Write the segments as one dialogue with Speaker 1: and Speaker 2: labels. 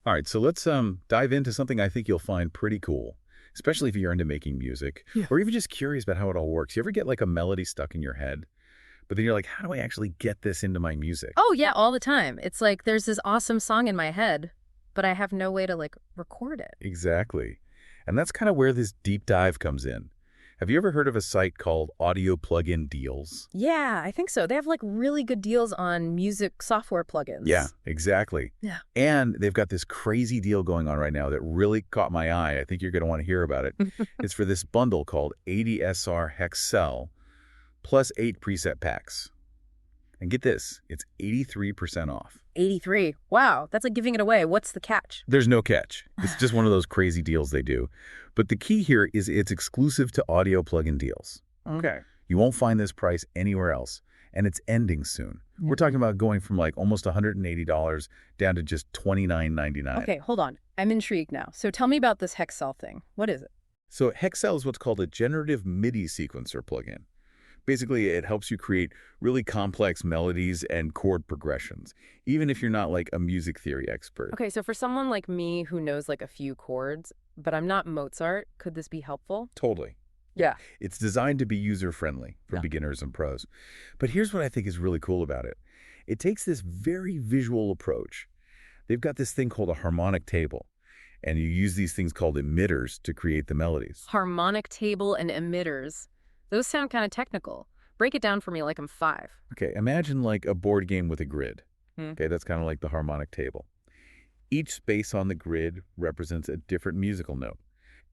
Speaker 1: All right, so let's dive into something I think you'll find pretty cool, especially if you're into making music
Speaker 2: Yeah.
Speaker 1: or even just curious about how it all works. You ever get like a melody stuck in your head, but then you're like, how do I actually get this into my music?
Speaker 2: Oh, yeah, all the time. It's like there's this awesome song in my head, but I have no way to like record it.
Speaker 1: Exactly. And that's kind of where this deep dive comes in. Have you ever heard of a site called Audio Plugin Deals?
Speaker 2: Yeah, I think so. They have like really good deals on music software
Speaker 1: Yeah,
Speaker 2: plugins.
Speaker 1: exactly.
Speaker 2: Yeah.
Speaker 1: And they've got this crazy deal going on right now that really caught my eye. I think you're going to want to hear about it. It's for this bundle called ADSR HEXCEL plus 8 preset packs. And get this, it's 83% off.
Speaker 2: 83. Wow, that's like giving it away. What's the catch?
Speaker 1: There's no catch. It's just one of those crazy deals they do. But the key here is it's exclusive to Audio Plugin Deals.
Speaker 2: Okay.
Speaker 1: You won't find this price anywhere else, and it's ending soon. We're talking about going from like almost $180 down to just $29.99.
Speaker 2: Okay, hold on. I'm intrigued now. So tell me about this HEXCEL thing. What is it?
Speaker 1: So HEXCEL is what's called a Generative MIDI sequencer plugin. Basically, it helps you create really complex melodies and chord progressions, even if you're not like a music theory expert.
Speaker 2: Okay, so for someone like me who knows like a few chords, but I'm not Mozart, could this be helpful?
Speaker 1: Totally.
Speaker 2: Yeah.
Speaker 1: It's designed to be user-friendly for
Speaker 2: Yeah.
Speaker 1: beginners and pros. But here's what I think is really cool about it. It takes this very visual approach. They've got this thing called a harmonic table, and you use these things called emitters to create the melodies.
Speaker 2: Harmonic table and emitters. Those sound kind of technical. Break it down for me like I'm 5.
Speaker 1: Okay, imagine like a board game with a grid.
Speaker 2: Hmm.
Speaker 1: Okay, that's kind of like the harmonic table. Each space on the grid represents a different musical note.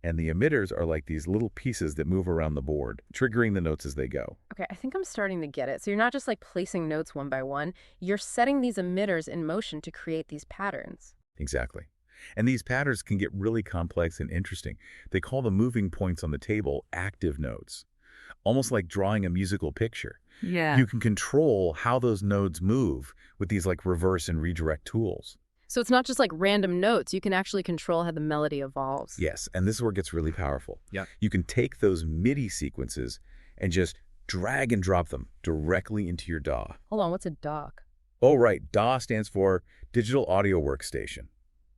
Speaker 1: And the emitters are like these little pieces that move around the board, triggering the notes as they go.
Speaker 2: Okay, I think I'm starting to get it. So you're not just like placing notes one by one, you're setting these emitters in motion to create these patterns.
Speaker 1: Exactly. And these patterns can get really complex and interesting. They call the moving points on the table active notes, almost like drawing a musical picture.
Speaker 2: Yeah.
Speaker 1: You can control how those nodes move with these like reverse and redirect tools.
Speaker 2: So it's not just like random notes, you can actually control how the melody evolves.
Speaker 1: Yes, and this is where it gets really powerful.
Speaker 2: Yeah.
Speaker 1: You can take those MIDI sequences and just drag and drop them directly into your DAW.
Speaker 2: Hold on, what's a dock?
Speaker 1: Oh, right. DAW stands for Digital Audio Workstation.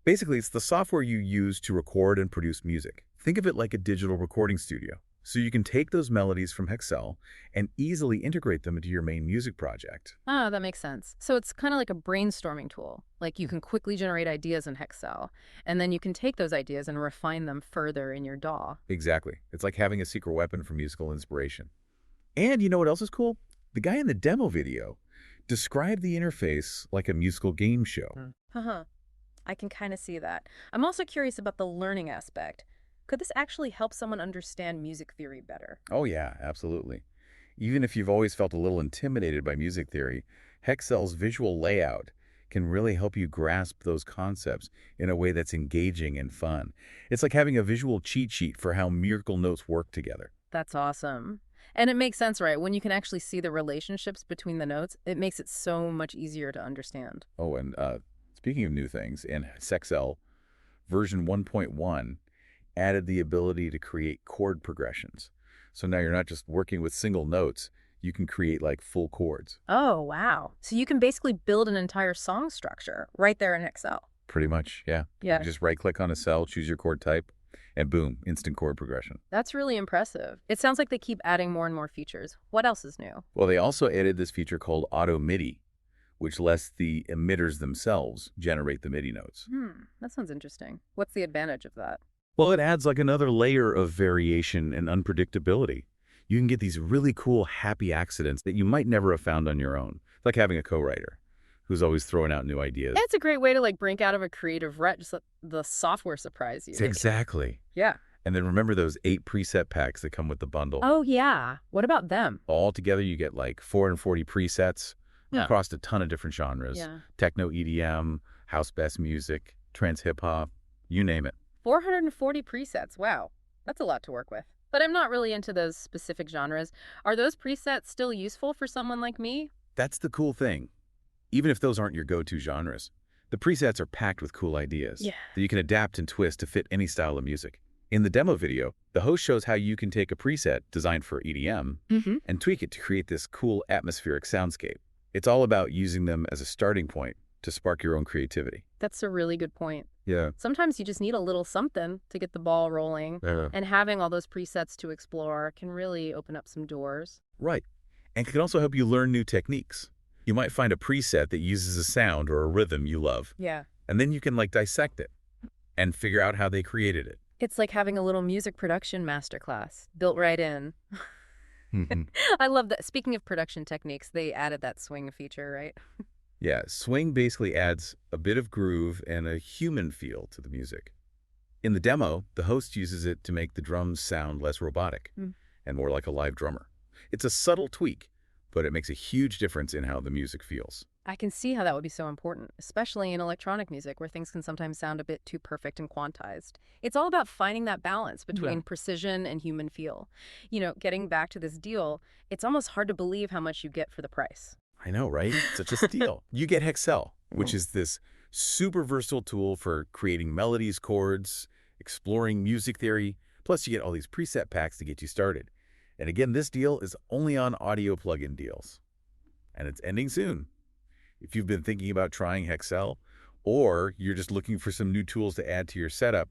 Speaker 1: Basically, it's the software you use to record and produce music. Think of it like a digital recording studio. So you can take those melodies from HEXCEL and easily integrate them into your main music project.
Speaker 2: Ah, that makes sense. So it's kind of like a brainstorming tool. Like you can quickly generate ideas in HEXCEL, and then you can take those ideas and refine them further in your DAW.
Speaker 1: Exactly. It's like having a secret weapon for musical inspiration. And you know what else is cool? The guy in the demo video described the interface like a musical game show.
Speaker 2: Haha, I can kind of see that. I'm also curious about the learning aspect. Could this actually help someone understand music theory better?
Speaker 1: Oh yeah, absolutely. Even if you've always felt a little intimidated by music theory, HEXCEL's visual layout can really help you grasp those concepts in a way that's engaging and fun. It's like having a visual cheat sheet for how musical notes work together.
Speaker 2: That's awesome. And it makes sense, right? When you can actually see the relationships between the notes, it makes it so much easier to understand.
Speaker 1: Oh, and speaking of new things, in HEXCEL version 1.1 added the ability to create chord progressions. So now you're not just working with single notes, you can create like full chords.
Speaker 2: Oh, wow. So you can basically build an entire song structure right there in HEXCEL.
Speaker 1: Pretty much, yeah.
Speaker 2: Yeah.
Speaker 1: You just right-click on a cell, choose your chord type, and boom, instant chord progression.
Speaker 2: That's really impressive. It sounds like they keep adding more and more features. What else is new?
Speaker 1: Well, they also added this feature called Auto MIDI, which lets the emitters themselves generate the MIDI notes.
Speaker 2: That sounds interesting. What's the advantage of that?
Speaker 1: Well, it adds like another layer of variation and unpredictability. You can get these really cool happy accidents that you might never have found on your own. It's like having a co-writer who's always throwing out new ideas.
Speaker 2: It's a great way to like break out of a creative rut. Just let the software surprise you.
Speaker 1: Exactly.
Speaker 2: Yeah.
Speaker 1: And then remember those 8 preset packs that come with the bundle.
Speaker 2: Oh, yeah. What about them?
Speaker 1: All together, you get like 440 presets
Speaker 2: Yeah.
Speaker 1: across a ton of different genres.
Speaker 2: Yeah.
Speaker 1: Techno EDM, house bass music, trance hip hop, you name it.
Speaker 2: 440 presets. Wow. That's a lot to work with. But I'm not really into those specific genres. Are those presets still useful for someone like me?
Speaker 1: That's the cool thing. Even if those aren't your go-to genres, the presets are packed with cool ideas
Speaker 2: Yeah.
Speaker 1: that you can adapt and twist to fit any style of music. In the demo video, the host shows how you can take a preset designed for EDM and tweak it to create this cool atmospheric soundscape. It's all about using them as a starting point to spark your own creativity.
Speaker 2: That's a really good point.
Speaker 1: Yeah.
Speaker 2: Sometimes you just need a little something to get the ball rolling,
Speaker 1: Yeah.
Speaker 2: and having all those presets to explore can really open up some doors.
Speaker 1: Right. And can also help you learn new techniques. You might find a preset that uses a sound or a rhythm you love,
Speaker 2: Yeah.
Speaker 1: and then you can like dissect it and figure out how they created it.
Speaker 2: It's like having a little music production masterclass built right in.
Speaker 1: Mhm.
Speaker 2: I love that. Speaking of production techniques, they added that swing feature, right?
Speaker 1: Yeah, swing basically adds a bit of groove and a human feel to the music. In the demo, the host uses it to make the drums sound less robotic
Speaker 2: Mm.
Speaker 1: and more like a live drummer. It's a subtle tweak, but it makes a huge difference in how the music feels.
Speaker 2: I can see how that would be so important, especially in electronic music where things can sometimes sound a bit too perfect and quantized. It's all about finding that balance between precision and human feel. Getting back to this deal, it's almost hard to believe how much you get for the price.
Speaker 1: I know, right? Such a steal. You get HEXCEL, which is this super versatile tool for creating melodies, chords, exploring music theory. Plus, you get all these preset packs to get you started. And again, this deal is only on audio plugin deals. And it's ending soon. If you've been thinking about trying HEXCEL, or you're just looking for some new tools to add to your setup,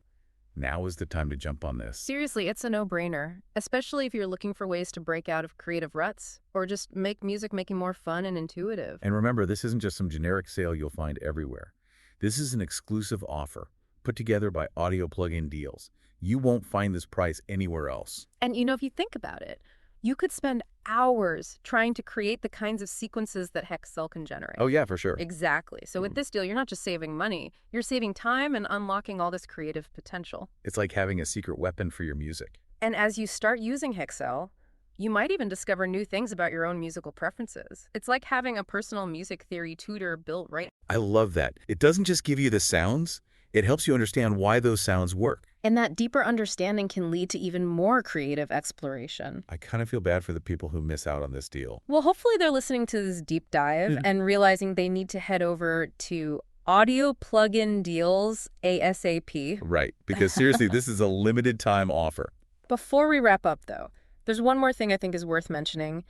Speaker 1: now is the time to jump on this.
Speaker 2: Seriously, it's a no-brainer, especially if you're looking for ways to break out of creative ruts or just make music making more fun and intuitive.
Speaker 1: And remember, this isn't just some generic sale you'll find everywhere. This is an exclusive offer put together by Audio Plugin Deals. You won't find this price anywhere else.
Speaker 2: And if you think about it, you could spend hours trying to create the kinds of sequences that HEXCEL can generate.
Speaker 1: Oh yeah, for sure.
Speaker 2: Exactly. So with this deal, you're not just saving money, you're saving time and unlocking all this creative potential.
Speaker 1: It's like having a secret weapon for your music.
Speaker 2: And as you start using HEXCEL, you might even discover new things about your own musical preferences. It's like having a personal music theory tutor built right.
Speaker 1: I love that. It doesn't just give you the sounds, it helps you understand why those sounds work.
Speaker 2: And that deeper understanding can lead to even more creative exploration.
Speaker 1: I kind of feel bad for the people who miss out on this deal.
Speaker 2: Well, hopefully they're listening to this deep dive and realizing they need to head over to Audio Plugin Deals ASAP.
Speaker 1: Right, because seriously, this is a limited time offer.
Speaker 2: Before we wrap up, though, there's one more thing I think is worth mentioning.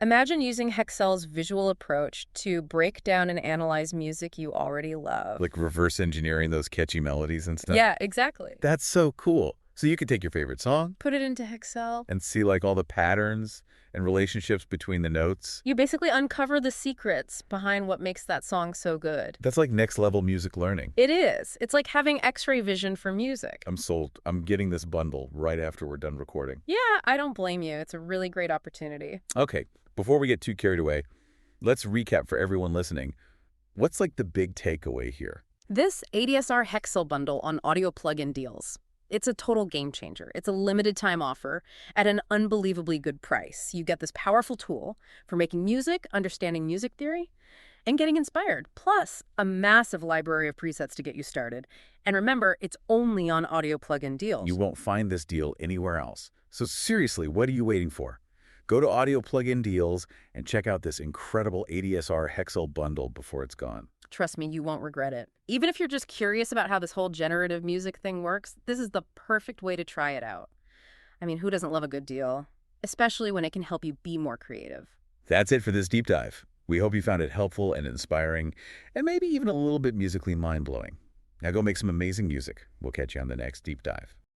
Speaker 2: Imagine using HEXCEL's visual approach to break down and analyze music you already love.
Speaker 1: Like reverse engineering those catchy melodies and stuff.
Speaker 2: Yeah, exactly.
Speaker 1: That's so cool. So you could take your favorite song
Speaker 2: Put it into HEXCEL.
Speaker 1: and see like all the patterns and relationships between the notes.
Speaker 2: You basically uncover the secrets behind what makes that song so good.
Speaker 1: That's like next level music learning.
Speaker 2: It is. It's like having X-ray vision for music.
Speaker 1: I'm sold. I'm getting this bundle right after we're done recording.
Speaker 2: Yeah, I don't blame you. It's a really great opportunity.
Speaker 1: Okay, before we get too carried away, let's recap for everyone listening. What's like the big takeaway here?
Speaker 2: This ADSR HEXCEL bundle on Audio Plugin Deals. It's a total game changer. It's a limited time offer at an unbelievably good price. You get this powerful tool for making music, understanding music theory, and getting inspired, plus a massive library of presets to get you started. And remember, it's only on Audio Plugin Deals.
Speaker 1: You won't find this deal anywhere else. So seriously, what are you waiting for? Go to Audio Plugin Deals and check out this incredible ADSR HEXCEL bundle before it's gone.
Speaker 2: Trust me, you won't regret it. Even if you're just curious about how this whole generative music thing works, this is the perfect way to try it out. I mean, who doesn't love a good deal? Especially when it can help you be more creative.
Speaker 1: That's it for this deep dive. We hope you found it helpful and inspiring, and maybe even a little bit musically mind-blowing. Now go make some amazing music. We'll catch you on the next deep dive.